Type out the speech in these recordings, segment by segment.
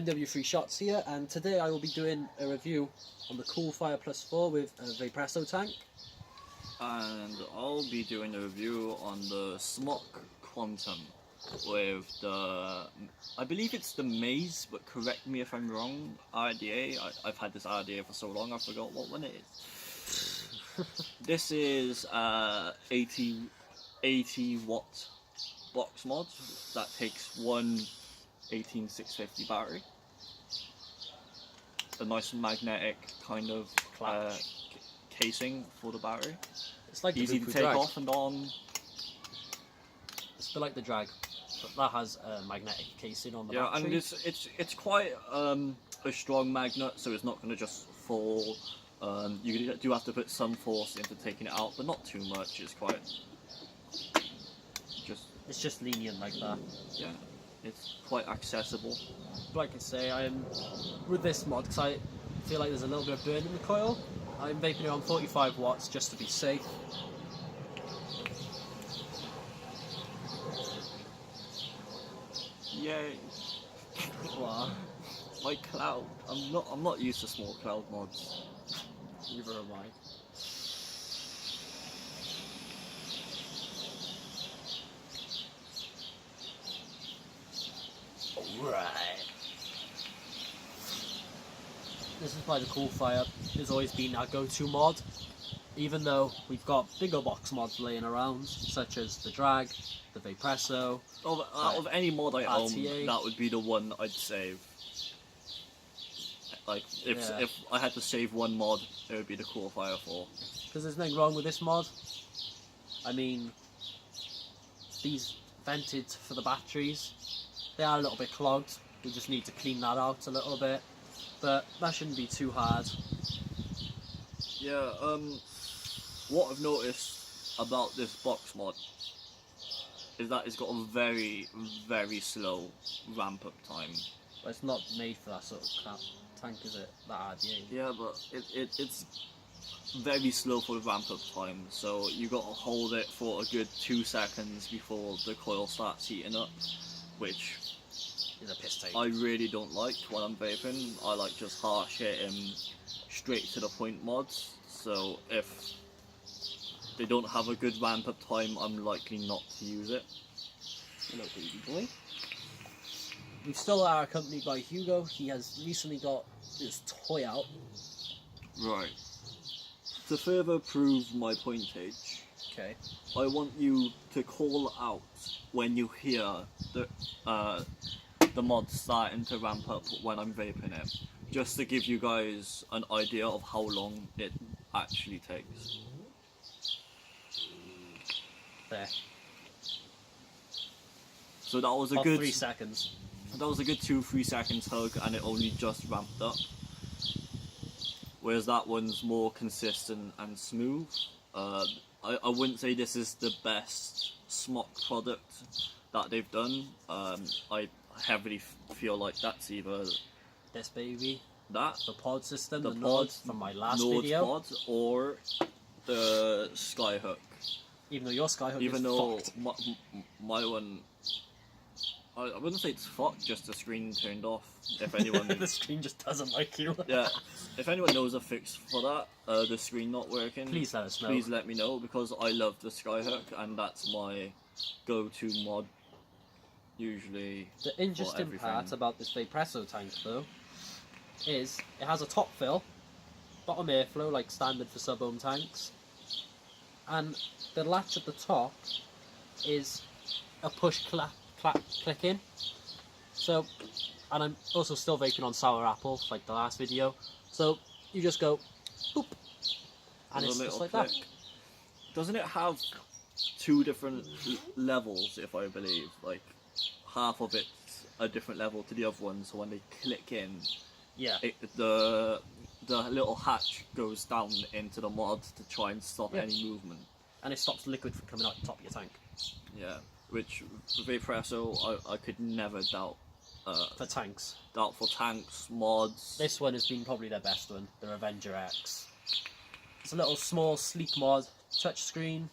NW3 Shots here, and today I will be doing a review on the Coolfire Plus 4 with a Vapresso tank. And I'll be doing a review on the smok Quantum with the, I believe it's the Maze, but correct me if I'm wrong, RDA. I've had this RDA for so long I forgot what one it is. This is 80 watt box mod that takes one 18650 battery. A nice magnetic kind of casing for the battery. It's like easy to take off and on. It's a bit like the Drag, but that has a magnetic casing on the battery. And it's quite a strong magnet, so it's not going to just fall. You do have to put some force into taking it out, but not too much. It's quite it's just lenient like that. Yeah, it's quite accessible. Like I say, with this mod, because I feel like there's a little bit of burn in the coil, I'm vaping it on 45 watts just to be safe. Yay! Wow. My cloud. I'm not used to small cloud mods. Neither am I. Alright. This is why the Coolfire has always been our go-to mod, even though we've got bigger box mods laying around, such as the Drag, the Vapresso. Out of any mod I own, RTA. that would be the one I'd save. Like, if I had to save one mod, it would be the Coolfire 4. Because there's nothing wrong with this mod. I mean, these vented for the batteries, they are a little bit clogged. We just need to clean that out a little bit. But that shouldn't be too hard. Yeah, what I've noticed about this box mod is that it's got a very, very slow ramp up time. But it's not made for that sort of crap tank, is it? That RDA. Yeah, but it's very slow for the ramp up time, so you got to hold it for a good 2 seconds before the coil starts heating up, which is a piss take. I really don't like when I'm vaping. I like just harsh hitting, straight to the point mods, so if they don't have a good ramp up time, I'm likely not to use it. Hello, baby boy. We still are accompanied by Hugo. He has recently got this toy out. Right. To further prove my pointage, okay, I want you to call out when you hear the mod starting to ramp up when I'm vaping it, just to give you guys an idea of how long it actually takes. There. So that was a About good 3 seconds. That was a good 2-3 seconds hug, and it only just ramped up. Whereas that one's more consistent and smooth. I wouldn't say this is the best smok product that they've done. I heavily feel like that's either this baby, the pod system, the pod nodes from my last Node video, pod, or the Skyhook. Even though your Skyhook Even is though fucked. my one, I wouldn't say it's fucked, just the screen turned off. If anyone, the screen just doesn't like you. Yeah, if anyone knows a fix for that, the screen not working, please let us know. Please let me know, because I love the Skyhook and that's my go-to mod. Usually. The interesting part about this Vapresso tank, though, is it has a top fill, bottom airflow like standard for sub-ohm tanks, and the latch at the top is a push click in. So, and I'm also still vaping on sour apple like the last video. So you just go boop, and it's just like that. Doesn't it have 2 different levels? If I believe, like half of it's a different level to the other one. So when they click in, yeah, the little hatch goes down into the mod to try and stop any movement. And it stops liquid from coming out the top of your tank. Yeah, which Vapresso I could never doubt. For tanks. Doubt for tanks, mods. This one has been probably their best one, the Revenger X. It's a little small sleek mod, touchscreen,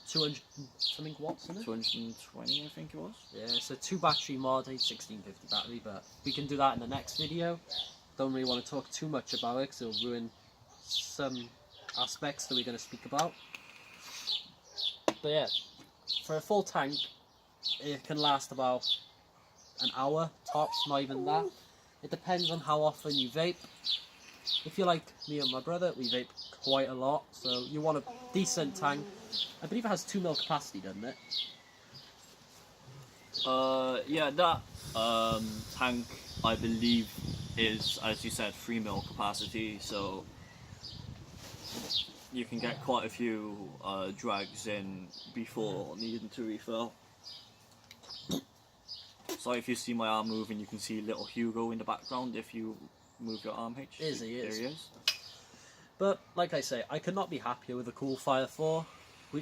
200 something watts in it. 220, I think it was. Yeah, it's a 2 battery mod, a 1650 battery, but we can do that in the next video. Don't really want to talk too much about it because it'll ruin some aspects that we're going to speak about. But yeah, for a full tank, it can last about an hour tops, not even that. It depends on how often you vape. If you're like me and my brother, we vape quite a lot, so you want a decent tank. I believe it has 2 mil capacity, doesn't it? Yeah, that tank, I believe, is, as you said, 3 mil capacity, so you can get quite a few drags in before needing to refill. So if you see my arm moving, you can see little Hugo in the background if you move your arm, H. He is. There he is. But, like I say, I could not be happier with the Coolfire 4.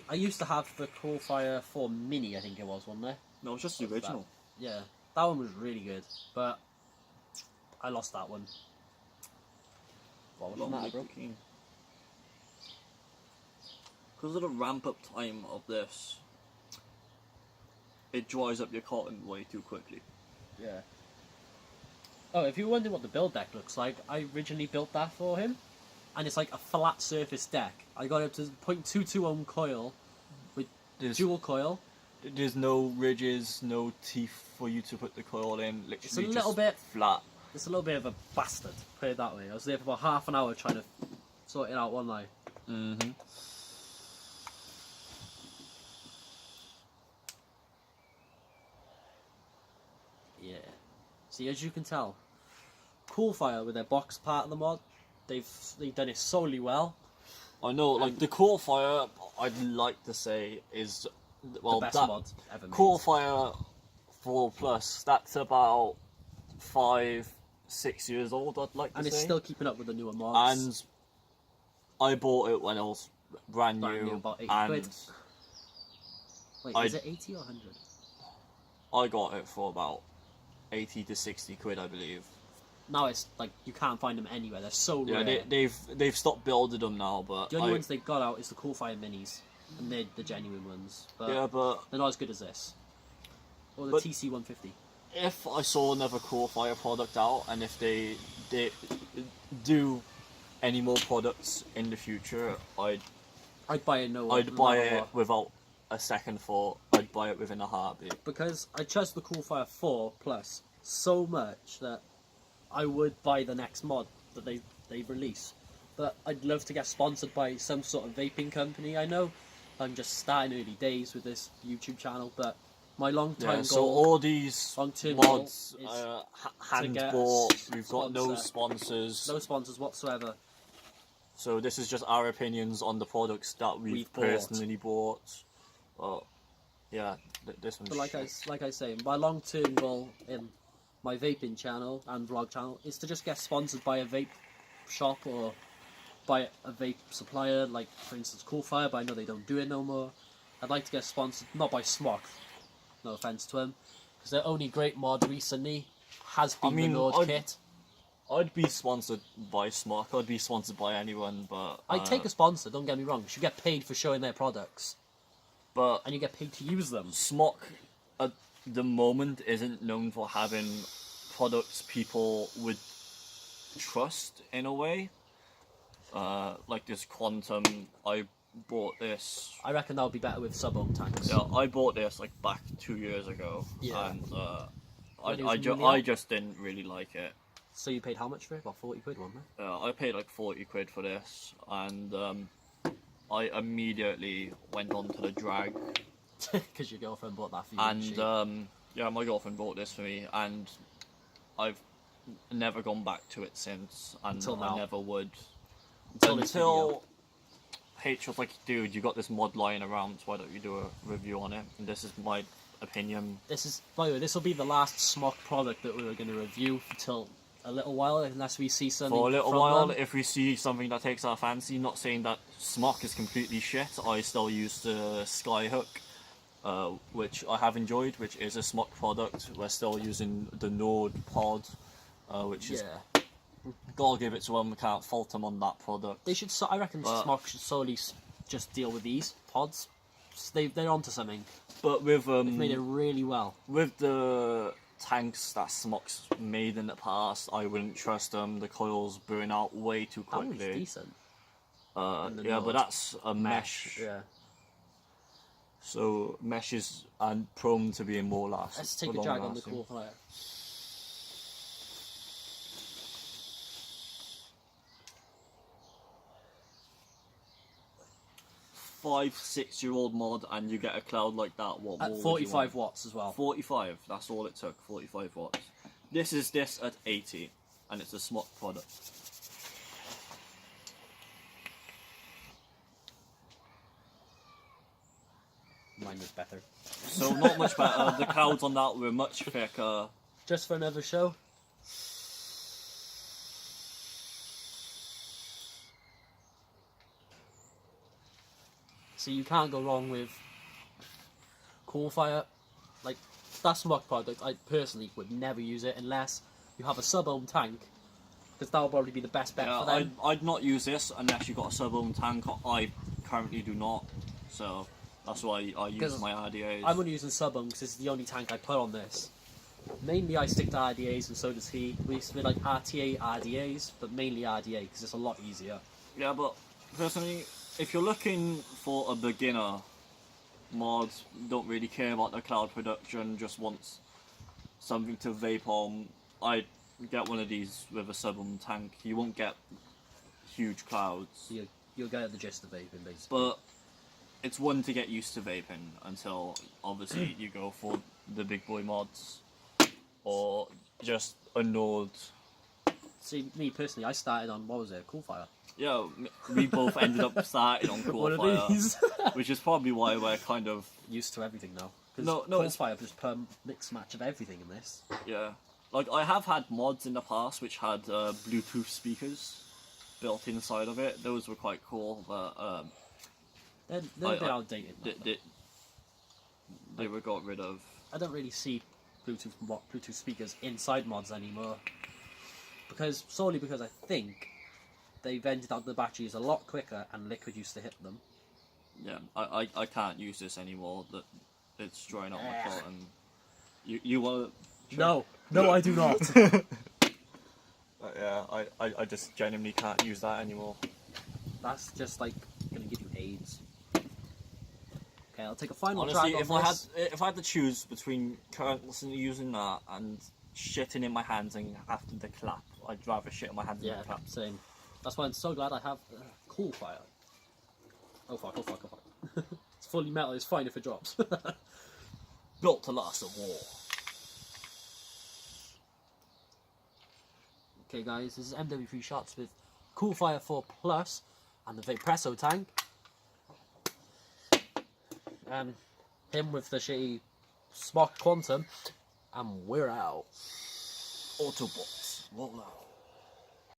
I used to have the Coolfire 4 Mini, I think it was, wasn't there? No, it's just the original. Yeah, that one was really good, but I lost that one. What was that, bro? Because of the ramp-up time of this, it dries up your cotton way too quickly. Yeah. Oh, if you're wondering what the build deck looks like, I originally built that for him, and it's like a flat surface deck. I got it to 0.22 ohm coil with dual coil. There's no ridges, no teeth for you to put the coil in. Literally It's a little bit flat. It's a little bit of a bastard, put it that way. I was there for about half an hour trying to sort it out one night. Mm-hmm. Yeah. See, as you can tell, Coolfire with their box part of the mod, they've done it solely well. I know, like the Coolfire, I'd like to say is The best mod ever made. Coolfire 4 Plus. That's about 5-6 years old. I'd like to say, and it's still keeping up with the newer mods. And I bought it when it was brand new, about 80 and quid. Wait, is it 80 or 100? I got it for about 80 to 60 quid, I believe. Now it's like you can't find them anywhere. They're so rare. Yeah, they've stopped building them now, but the only ones they've got out is the Coolfire Minis, and they're the genuine ones. But yeah, but they're not as good as this. Or the TC150. If I saw another Coolfire product out, and if they do any more products in the future, I'd buy it. I'd buy it without a second thought. I'd buy it within a heartbeat. Because I trust the Coolfire 4 Plus so much that I would buy the next mod that they release. But I'd love to get sponsored by some sort of vaping company. I know I'm just starting early days with this YouTube channel, but my long-term goal... So all these mods, hand bought, we've got no sponsors. No sponsors whatsoever. So this is just our opinions on the products that we've personally bought. Well, yeah, this one's But like I say, my long-term goal in my vaping channel and vlog channel is to just get sponsored by a vape shop or by a vape supplier, like for instance Coolfire, but I know they don't do it no more. I'd like to get sponsored, not by smok, no offense to them, because their only great mod recently has been the Nord kit. I'd be sponsored by smok, I'd be sponsored by anyone, but... I'd take a sponsor, don't get me wrong, you should get paid for showing their products. But and you get paid to use them. Smok at the moment isn't known for having products people would trust in a way. Like this Quantum, I bought this. I reckon that would be better with sub-ohm tanks. Yeah, I bought this like back 2 years ago, yeah. And I just didn't really like it. So you paid how much for it? About 40 quid, wasn't it? I paid like 40 quid for this, and I immediately went on to the drag. Because your girlfriend bought that for you. And yeah, my girlfriend bought this for me, and I've never gone back to it since, and I never would. Until H was like, dude, you got this mod lying around, so why don't you do a review on it? And this is my opinion. By the way, this will be the last smok product that we were going to review until a little while, unless we see something for a little while. them. If we see something that takes our fancy, not saying that smok is completely shit. I still use the Skyhook, which I have enjoyed, which is a smok product. We're still using the Nord pod, which is... Gotta give it to them, we can't fault them on that product. They should, I reckon smok should solely just deal with these pods. they're onto something. But with They've made it really well. with the tanks that Smok's made in the past, I wouldn't trust them. The coils burn out way too That one's quickly. decent. Yeah, Nord. but that's a mesh. Yeah. So mesh is prone to being more last. Let's take a jag on the cool fire. Five, 6-year-old mod, and you get a cloud like that. What more At would you 45 want? watts as well. 45. That's all it took. 45 watts. This is this at 80, and it's a smok product. Mine was better. So not much better. The clouds on that were much thicker. Just for another show. So you can't go wrong with cool fire. Like that smok product, I personally would never use it unless you have a sub-ohm tank, because that will probably be the best bet Yeah, for them. I'd not use this unless you got a sub-ohm tank. I currently do not, so that's why I use 'Cause my RDAs. I'm only using sub-ohm because it's the only tank I put on this. Mainly I stick to RDAs, and so does he. We used to be like RTA, RDAs, but mainly RDA because it's a lot easier. Yeah, but personally, if you're looking for a beginner mod, don't really care about the cloud production, just wants something to vape on, I'd get one of these with a sub-ohm tank. You won't get huge clouds, You'll get the gist of vaping, basically. but it's one to get used to vaping until obviously you go for the big boy mods or just a node. See, me personally, I started on, what was it, Cool Fire? Yeah, we both ended up starting on Cool One of Fire, these. which is probably why we're kind of, Used to everything now. 'Cause No, Cool it's- Fire just per mix match of everything in this. yeah. Like, I have had mods in the past which had Bluetooth speakers built inside of it. Those were quite cool, but They're a bit outdated now. they were got rid of. I don't really see Bluetooth speakers inside mods anymore, solely because I think they vented out the batteries a lot quicker and liquid used to hit them. Yeah, I can't use this anymore. That it's drying out my throat, and you want to. No, I do not. Yeah, I just genuinely can't use that anymore. That's just like gonna give you AIDS. Okay, I'll take a final Honestly, drag if on I had this. to choose between currently using that and shitting in my hands and after the clap, I'd rather shit in my hands Yeah, than the clap. same. That's why I'm so glad I have Cool Fire. Oh fuck. It's fully metal, it's fine if it drops. Built to last a war. Okay guys, this is MW3 Shots with Cool Fire 4 Plus and the Vapresso tank. And him with the shitty smok Quantum, and we're out. Autobots, roll out.